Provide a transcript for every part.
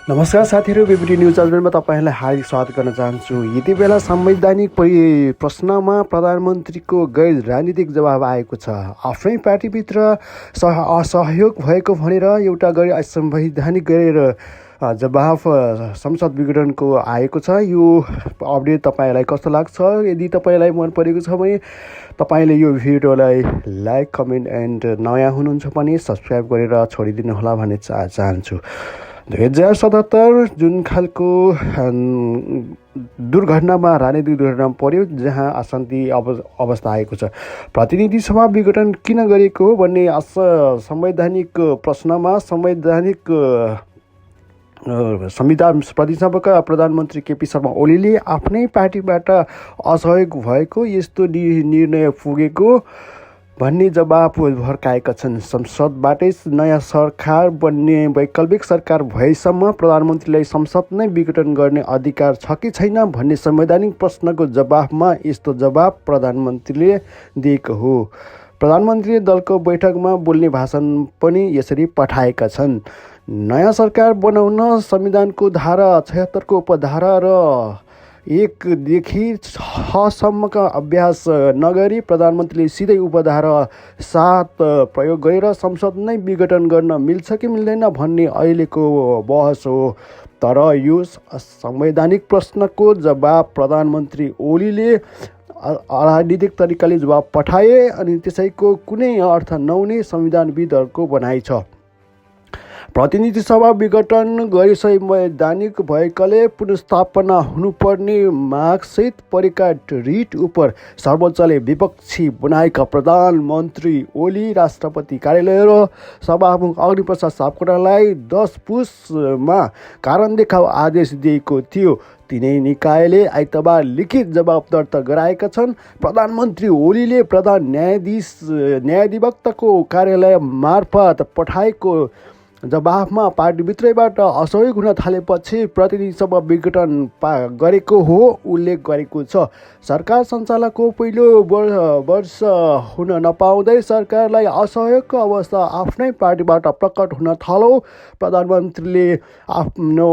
नमस्कार साथीहरू, बिबिडी न्युज अजमेरमा तपाईँलाई हार्दिक स्वागत गर्न चाहन्छु। यति बेला संवैधानिक प्रश्नमा प्रधानमन्त्रीको गैर राजनीतिक जवाब आएको छ। आफ्नै पार्टीभित्र असहयोग भएको भनेर एउटा गैर असंवैधानिक गैर जवाफ संसद विघटनको आएको छ। यो अपडेट तपाईँलाई कस्तो लाग्छ? यदि तपाईँलाई मन परेको छ भने तपाईँले यो भिडियोलाई लाइक, कमेन्ट एन्ड नयाँ हुनुहुन्छ भने सब्सक्राइब गरेर छोडिदिनु होला भन्ने चाहन्छु। 2077 जुन खालको दुर्घटनामा राजनीतिक दुर्घटना पर्यो, जहाँ अशान्ति अवस्था आएको छ। प्रतिनिधि सभा विघटन किन गरेको हो भन्ने संवैधानिक प्रश्नमा संविधान प्रतिसभाका प्रधानमन्त्री केपी शर्मा ओलीले आफ्नै पार्टीबाट असहयोग भएको यस्तो निर्णय पुगेको भन्ने जवाब भर्काएका छन्। संसदबाटै नयाँ सरकार बन्ने वैकल्पिक सरकार भएसम्म प्रधानमन्त्रीलाई संसद नै विघटन गर्ने अधिकार छ कि छैन भन्ने संवैधानिक प्रश्नको जवाफमा यस्तो जवाब प्रधानमन्त्रीले दिएको हो। प्रधानमन्त्रीले दलको बैठकमा बोल्ने भाषण पनि यसरी पठाएका छन्। नयाँ सरकार बनाउन संविधानको धारा 76 को उपधारा र 1 देखि 6 सम्मका अभ्यास नगरी प्रधानमन्त्रीले सिधै उपधारा 7 प्रयोग गरेर संसद नै विघटन गर्न मिल्छ कि मिल्दैन भन्ने अहिलेको बहस हो। तर यो संवैधानिक प्रश्नको जवाब प्रधानमन्त्री ओलीले अराजनीतिक तरिकाले जवाब पठाए अनि त्यसैको कुनै अर्थ नहुने संविधानविदहरूको भनाइ छ। प्रतिनिधि सभा विघटन गैर-संवैधानिक भएकाले पुनर्स्थापना हुनुपर्ने मागसहित परेका रिट उप सर्वोच्चले विपक्षी बनाएका प्रधानमन्त्री ओली राष्ट्रपति कार्यालय र सभामुख अग्निप्रसाद सापकोटालाई 10 पुसमा कारण देखाऊ आदेश दिएको थियो। तिनै निकायले आइतबार लिखित जवाब दर्ता गराएका छन्। प्रधानमन्त्री ओलीले प्रधान न्यायाधिवक्ताको कार्यालय मार्फत पठाएको जवाफमा पार्टीभित्रैबाट असहयोग हुन थालेपछि प्रतिनिधि सभा विघटन गरेको हो उल्लेख गरेको छ। सरकार सञ्चालनको पहिलो वर्ष हुन नपाउँदै सरकारलाई असहयोगको अवस्था आफ्नै पार्टीबाट प्रकट हुन थाल्यो। प्रधानमन्त्रीले आफ्नो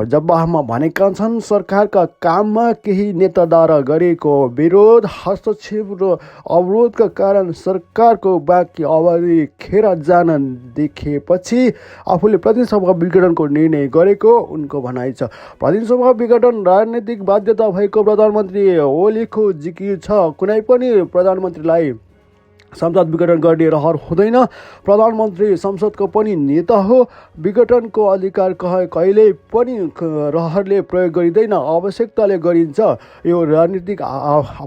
जवाफमा भनेका छन्, सरकारका काममा केही नेताद्वारा गरेको विरोध, हस्तक्षेप र अवरोधका कारण सरकारको बाँकी अवधि खेर जान देखेपछि आफूले प्रतिनिधि सभा विघटनको निर्णय गरेको उनको भनाइ छ। प्रतिनिधि सभा विघटन राजनीतिक बाध्यता भएको प्रधानमन्त्री ओलीको जिकिर छ। कुनै पनि प्रधानमन्त्रीलाई संसद विघटन गर्ने रहर हुँदैन। प्रधानमन्त्री संसदको पनि नेता हो। विघटनको अधिकार कहिल्यै पनि रहरले प्रयोग गरिँदैन, आवश्यकताले गरिन्छ। यो राजनीतिक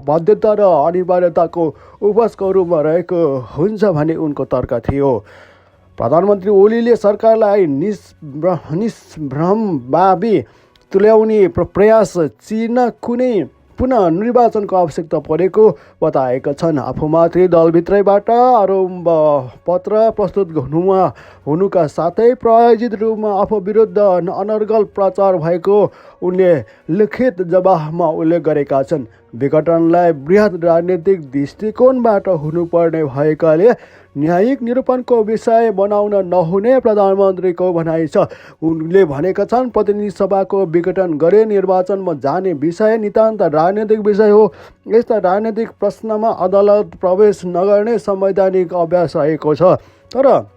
बाध्यता र अनिवार्यताको उपजको रूपमा रहेको हुन्छ भन्ने उनको तर्क थियो। प्रधानमन्त्री ओलीले सरकारलाई निष्भ्रमभावी तुल्याउने प्रयास चिर्न कुनै पुनः निर्वाचनको आवश्यकता परेको बताएका छन्। आफूमाथि दलभित्रैबाट आरोप पत्र प्रस्तुत हुनुका साथै प्रायोजित रूपमा आफू विरुद्ध अनर्गल प्रचार भएको उनले लिखित जवाफमा उल्लेख गरेका छन्। विघटनलाई बृहत राजनीतिक दृष्टिकोणबाट हुनुपर्ने भएकाले न्यायिक निरूपणको विषय बनाउन नहुने प्रधानमन्त्रीको भनाइ छ। उनले भनेका छन्, प्रतिनिधि सभाको विघटन गरे निर्वाचनमा जाने विषय नितान्त राजनीतिक विषय हो। यस्ता राजनीतिक प्रश्नमा अदालत प्रवेश नगर्ने संवैधानिक अभ्यास रहेको छ। तर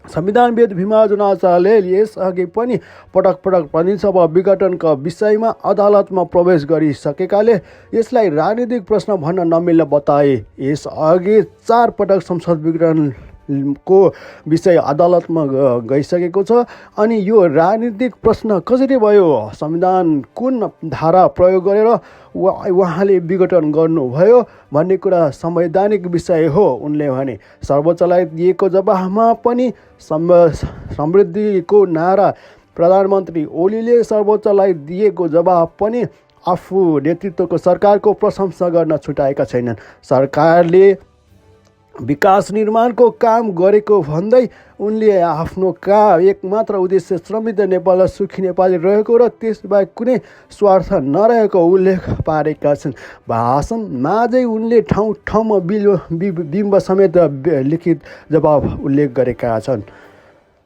संविधानविद भीमा अर्जुन आचार्यले यसअघि पनि पटक प्रतिनिधि सभा विघटनका विषयमा अदालतमा प्रवेश गरिसकेकाले यसलाई राजनीतिक प्रश्न भन्न नमिल्ने बताए। यसअघि 4 पटक संसद विघटनको विषय अदालतमा गइसकेको छ अनि यो राजनीतिक प्रश्न कसरी भयो? संविधान कुन धारा प्रयोग गरेर उहाँले विघटन गर्नुभयो भन्ने कुरा संवैधानिक विषय हो उनले भने। सर्वोच्चलाई दिएको जवाफमा पनि समृद्धिको नारा प्रधानमन्त्री ओलीले सर्वोच्चलाई दिएको जवाफ पनि आफू नेतृत्वको सरकारको प्रशंसा गर्न छुटाएका छैनन्। सरकारले विकास निर्माणको काम गरेको भन्दै उनले आफ्नो एकमात्र उद्देश्य समृद्ध नेपाल र सुखी नेपाली रहेको र त्यसबाहेक कुनै स्वार्थ नरहेको उल्लेख पारेका छन्। भाषणमाझै उनले ठाउँ ठाउँमा बिम्ब समेत लिखित जवाब उल्लेख गरेका छन्।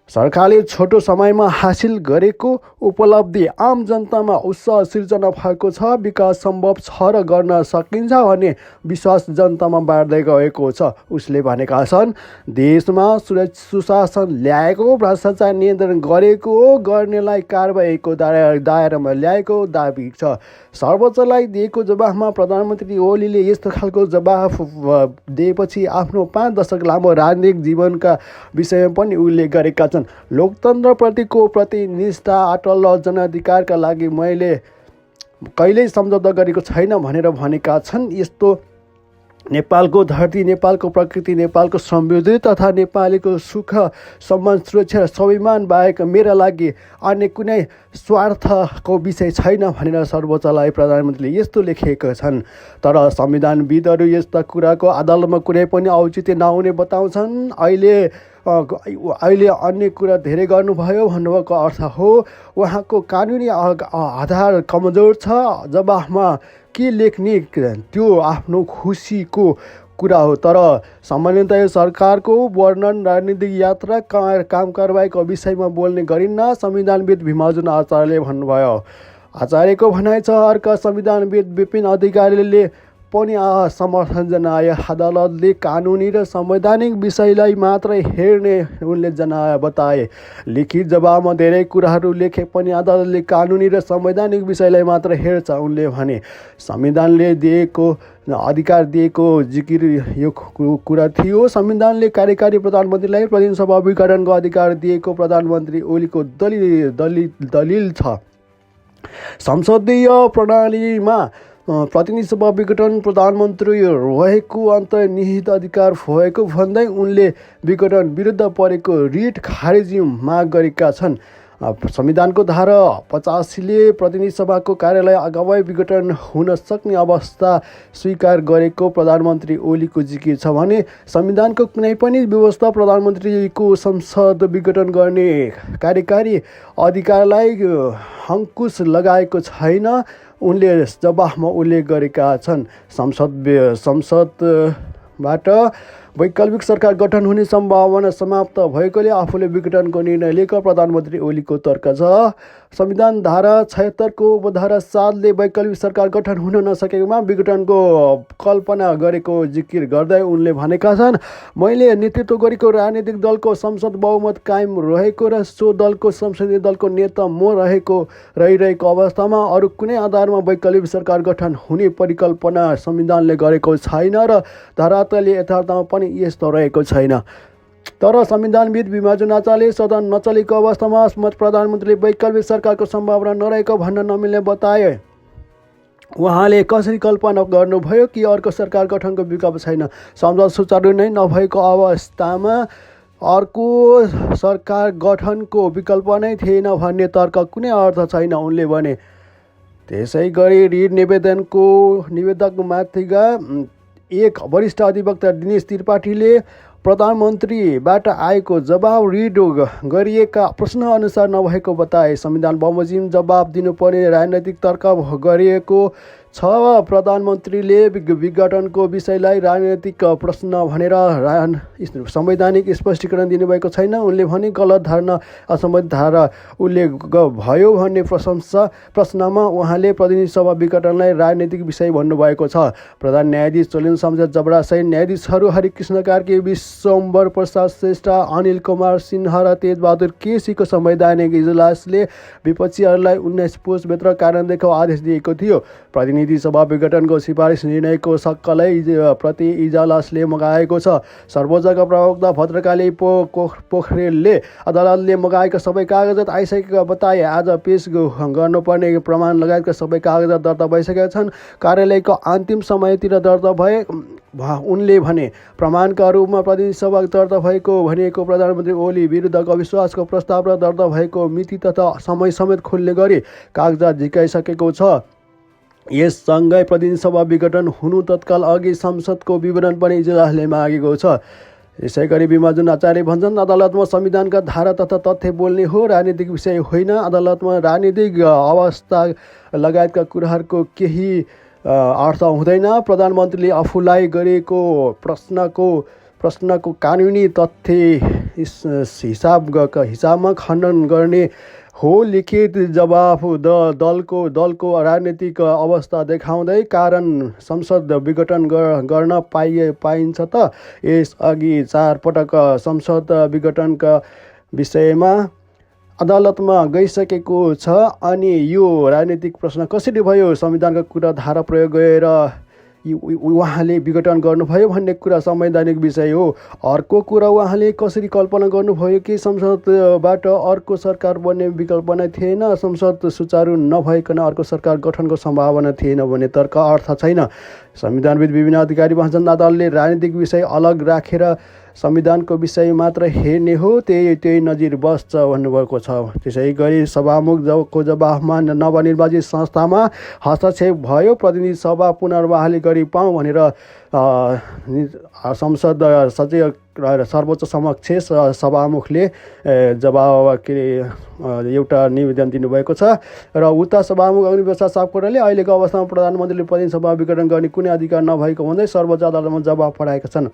सरकारले छोटो समयमा हासिल गरेको उपलब्धि आम जनतामा उत्साह सिर्जना भएको छ, विकास सम्भव छ र गर्न सकिन्छ भन्ने विश्वास जनतामा बाँड्दै गएको छ। उसले भनेका छन्, देशमा सुशासन ल्याएको, भ्रष्टाचार नियन्त्रण गरेको, गर्नेलाई कारबाहीको दायरामा ल्याएको दाबी छ। सर्वोच्चलाई दिएको जवाफमा प्रधानमन्त्री ओलीले यस्तो खालको जवाफ दिएपछि आफ्नो 5 दशक लामो राजनीतिक जीवनका विषयमा पनि उल्लेख गरेका छन्। लोकतन्त्रप्रतिको प्रतिनिष्ठा, अटल र जनाधिकारका लागि मैले कहिल्यै सम्झौता गरेको छैन भनेर भनेका छन्। यस्तो नेपालको धरती, नेपालको प्रकृति, नेपालको समृद्धि तथा नेपालीको सुख, सम्मान, सुरक्षा, स्वाभिमान बाहेक मेरा लागि अन्य कुनै स्वार्थको विषय छैन भनेर सर्वोच्चलाई प्रधानमन्त्रीले यस्तो लेखेका छन्। तर संविधानविदहरू यस्ता कुराको अदालतमा कुनै पनि औचित्य नहुने बताउँछन्। अहिले अन्य कुरा धेरै गर्नुभयो भन्नुभएको अर्थ हो उहाँको कानुनी आधार कमजोर छ। जवाफमा के लेख्ने त्यो आफ्नो खुसीको कुरा हो। तर सामान्यतया सरकारको वर्णन राजनीतिक यात्रा, काम कारबाहीको विषयमा बोल्ने गरिन्न, संविधानविद भीमार्जुन आचार्यले भन्नुभयो। आचार्यको भनाइ छ, अर्का संविधानविद विपिन अधिकारीले पनि समर्थन जनाए। अदालतले कानुनी र संवैधानिक विषयलाई मात्रै हेर्ने उनले बताए। लिखित जवाबमा धेरै कुराहरू लेखे पनि अदालतले कानुनी र संवैधानिक विषयलाई मात्र हेर्छ उनले भने। संविधानले दिएको अधिकार दिएको जिकिर यो कुरा थियो। संविधानले कार्यकारी प्रधानमन्त्रीलाई प्रतिनिधिसभा विघटनको अधिकार दिएको प्रधानमन्त्री ओलीको दलिल छ। संसदीय प्रणालीमा प्रतिनिधि सभा विघटन प्रधानमन्त्री रहेको अन्तर्निहित अधिकार भएको भन्दै उनले विघटन विरुद्ध परेको रिट खारेजी माग गरेका छन्। संविधानको धारा 85ले प्रतिनिधि सभाको कार्यालय अगावै विघटन हुन सक्ने अवस्था स्वीकार गरेको प्रधानमन्त्री ओलीको जिकिर छ भने संविधानको कुनै पनि व्यवस्था प्रधानमन्त्रीको संसद विघटन गर्ने कार्यकारी अधिकारलाई अंकुश लगाएको छैन। उनले जवाफमा उल्लेख गरेका छन्। संसदबाट वैकल्पिक सरकार गठन हुने सम्भावना समाप्त भएकोले आफूले विघटनको निर्णय लिएको प्रधानमन्त्री ओलीको तर्क छ। संविधान धारा 76 को उपधारा 7 ले वैकल्पिक सरकार गठन हुन नसकेकोमा विघटनको कल्पना गरेको जिकिर गर्दै उनले भनेका छन्, मैले नेतृत्व गरेको राजनीतिक दलको संसद बहुमत कायम रहेको र सो दलको संसदीय दलको नेता म रहिरहेको अवस्थामा अरू कुनै आधारमा वैकल्पिक सरकार गठन हुने परिकल्पना संविधानले गरेको छैन र धरातलले यथार्थमा पनि यस्तो रहेको छैन। तर संविधानविद भीमार्जुन आचार्यले सदन नचलेको अवस्थामा प्रधानमन्त्रीले वैकल्पिक सरकारको सम्भावना नरहेको भन्न नमिल्ने बताए। उहाँले कसरी कल्पना गर्नुभयो कि अर्को सरकार गठनको विकल्प छैन? संसद सुचारू नै नभएको अवस्थामा अर्को सरकार गठनको विकल्प नै थिएन भन्ने तर्क कुनै अर्थ छैन उनले भने। त्यसै गरी रिट निवेदकमाथिका एक वरिष्ठ अधिवक्ता दिनेश त्रिपाठीले प्रधानमन्त्रीबाट आएको जवाब रिट गरिएका प्रश्नअनुसार नभएको बताए। संविधान बमोजिम जवाब दिनुपर्ने राजनैतिक तर्क गरिएको छ। प्रधानमन्त्रीले विघटनको विषयलाई राजनैतिक प्रश्न भनेर संवैधानिक स्पष्टीकरण दिनुभएको छैन। उनले भने गलत धारणा, असम्बन्धित धारा उल्लेख भयो भन्ने प्रश्नमा उहाँले प्रतिनिधि सभा विघटनलाई राजनैतिक विषय भन्नुभएको छ। प्रधान न्यायाधीश चोलेन्द्र शमशेर जबरा सहित न्यायाधीशहरू हरिकृष्ण कार्की, विश्वम्भर प्रसाद श्रेष्ठ, अनिल कुमार सिन्हा र तेजबहादुर केसीको संवैधानिक इजलासले विपक्षीहरूलाई 19 पुसभित्र कारण देखाउ आदेश दिएको थियो। प्रतिनिधि सभा विघटनको सिफारिस निर्णयको सक्कलै प्रति इजलासले मगाएको छ। सर्वोच्चका प्रवक्ता भद्रकाली पोखरेलले अदालतले मगाएका सबै कागजात आइसकेका बताए। आज पेश गर्नुपर्ने प्रमाण लगायतका सबै कागजात दर्ता भइसकेका छन्। कार्यालयको अन्तिम समयतिर दर्ता भए उनले भने। प्रमाणका रूपमा प्रतिनिधि सभा दर्ता भएको भनिएको प्रधानमन्त्री ओली विरुद्धको अविश्वासको प्रस्ताव र दर्ता भएको मिति तथा समय समेत खुल्ने गरी कागजात झिकाइसकेको छ। यससँगै प्रतिनिधि सभा विघटन हुनु तत्काल अघि संसदको विवरण पनि इजलासले मागेको छ। यसैगरी भीमार्जुन आचार्य भन्छन्, अदालतमा संविधानका धारा तथा तथ्य बोल्ने हो, राजनीतिक विषय होइन। अदालतमा राजनीतिक अवस्था लगायतका कुराहरूको केही अर्थ हुँदैन। प्रधानमन्त्रीले आफूलाई गरेको प्रश्नको कानुनी तथ्य हिसाबमा खण्डन गर्ने हो। लिखित जवाफ दलको राजनीतिक अवस्था देखाउँदै कारण संसद विघटन गर्न पाइन्छ त। यसअघि 4 पटक संसद विघटनका विषयमा अदालतमा गइसकेको छ। अनि यो राजनीतिक प्रश्न कसरी भयो? संविधानको कुरा धारा प्रयोग गरेर उहाँले विघटन गर्नुभयो भन्ने कुरा संवैधानिक विषय हो। अर्को कुरा उहाँले कसरी कल्पना गर्नुभयो कि संसदबाट अर्को सरकार बन्ने विकल्प नै थिएन, संसद सुचारू नभइकन अर्को सरकार गठनको सम्भावना थिएन भन्ने तर्क अर्थ छैन। संविधानविद विभिन्न अधिकारी महाजन दलले राजनीतिक विषय अलग राखेर संविधानको विषय मात्र हेर्ने हो, त्यही नजिर बस्छ भन्नुभएको छ। त्यसै गरी सभामुखको जवाफमा नवनिर्वाचित संस्थामा हस्तक्षेप भयो, प्रतिनिधि सभा पुनर्बहाली गरी पाऊँ भनेर संसद सचिव सर्वोच्च समक्ष सभामुखले जवाब एउटा निवेदन दिनुभएको छ। र उता सभामुख अग्निप्रसाद सापकोटाले अहिलेको अवस्थामा प्रधानमन्त्रीले प्रतिनिधि सभा विघटन गर्ने कुनै अधिकार नभएको भन्दै सर्वोच्च अदालतमा जवाब पठाएका छन्।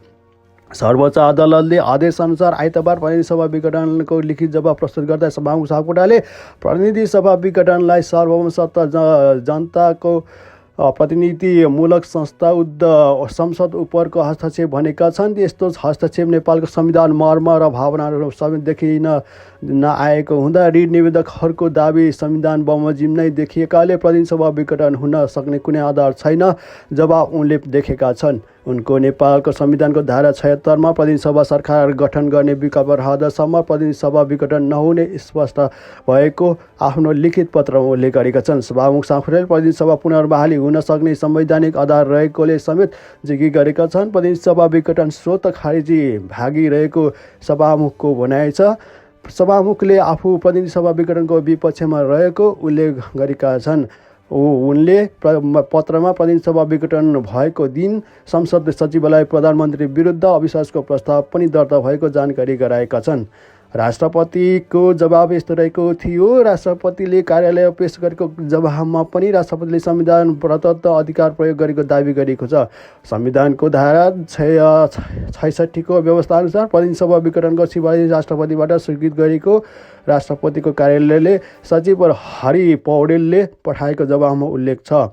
सर्वोच्च अदालतले आदेशअनुसार आइतबार प्रतिनिधि सभा विघटनको लिखित जवाब प्रस्तुत गर्दा सभामुख सापकोटाले प्रतिनिधि सभा विघटनलाई सार्वभौम सत्ता जनताको प्रतिनिधिमूलक संस्था संसद उपरको हस्तक्षेप भनेका छन्। यस्तो हस्तक्षेप नेपालको संविधान मर्म र भावनाहरू समेत देखिन नआएको हुँदा रिट निवेदकहरूको दाबी संविधान बमोजिम नै देखिएकाले प्रतिनिधि सभा विघटन हुन सक्ने कुनै आधार छैन जवाब उनले देखेका छन्। उनको नेपालको संविधानको धारा 76 मा प्रतिनिधि सभा सरकार गठन गर्ने विकल्प रहँदासम्म प्रतिनिधि सभा विघटन नहुने स्पष्ट भएको आफ्नो लिखित पत्रमा उल्लेख गरेका छन्। सभामुख सापकोटाले प्रतिनिधि सभा पुनर्बहाली हुन सक्ने संवैधानिक आधार रहेकोले समेत जिकी गरेका छन्। प्रतिनिधि सभा विघटन स्वतः खारिजी भागिरहेको सभामुखको भनाइ छ। सभामुखले आफू प्रतिनिधि सभा विघटनको विपक्षमा रहेको उल्लेख गरेका छन्। उनले पत्रमा प्रतिनिधि सभा विघटन भएको दिन संसद सचिवालय प्रधानमन्त्री विरुद्ध अविश्वासको प्रस्ताव पनि दर्ता भएको जानकारी गराएका छन्। राष्ट्रपतिको जवाब यस्तो रहेको थियो। राष्ट्रपतिले कार्यालय पेश गरेको जवाबमा पनि राष्ट्रपतिले संविधान प्रदत्त अधिकार प्रयोग गरेको दाबी गरेको छ। संविधानको धारा 66 को व्यवस्थाअनुसार प्रतिनिधि सभा विघटनको सिफारिस राष्ट्रपतिबाट स्वीकृत गरेको राष्ट्रपतिको कार्यालयले सचिव हरि पौडेलले पठाएको जवाबमा उल्लेख छ।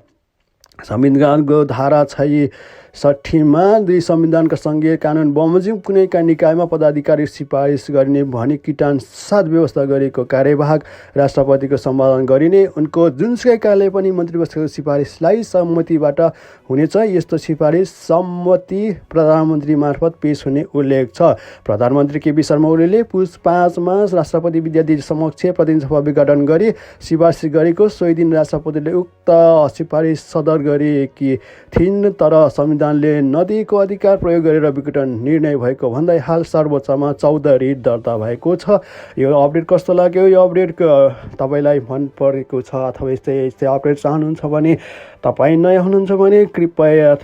संविधानको धारा 66 मा दुई संविधानका सङ्घीय कानुन बमोजिम कुनै निकायमा पदाधिकारी सिफारिस गरिने भनी किटानसाथ व्यवस्था गरेको कार्यभाग राष्ट्रपतिको सम्पादन गरिने उनको जुनसुकै कार्यालय पनि मन्त्रीपरिषदको सिफारिसलाई सम्मतिबाट हुनेछ। यस्तो सिफारिस सम्मति प्रधानमन्त्री मार्फत पेश हुने उल्लेख छ। प्रधानमन्त्री केपी शर्मा ओलीले पुस 5 मा राष्ट्रपति विद्यार्थी समक्ष प्रतिनिधि सभा विघटन गरी सिफारिस गरेको सोही दिन राष्ट्रपतिले उक्त सिफारिस सदर गरेकी थिइन्। तर संविधानले नदिएको अधिकार प्रयोग गरेर विघटन निर्णय भएको भन्दै हाल सर्वोच्चमा 14 रिट दर्ता भएको छ। यो अपडेट कस्तो लाग्यो? यो अपडेट तपाईँलाई मन परेको छ अथवा यस्तै अपडेट चाहनुहुन्छ भने तपाईँ नयाँ हुनुहुन्छ भने कृपया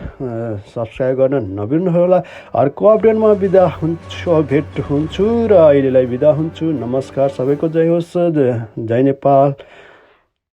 सब्सक्राइब गर्न नबिर्नुहोला। अर्को अपडेटमा बिदा हुन्छु, भेट हुन्छु र अहिलेलाई बिदा हुन्छु। नमस्कार, सबैको जय होस्, जय नेपाल।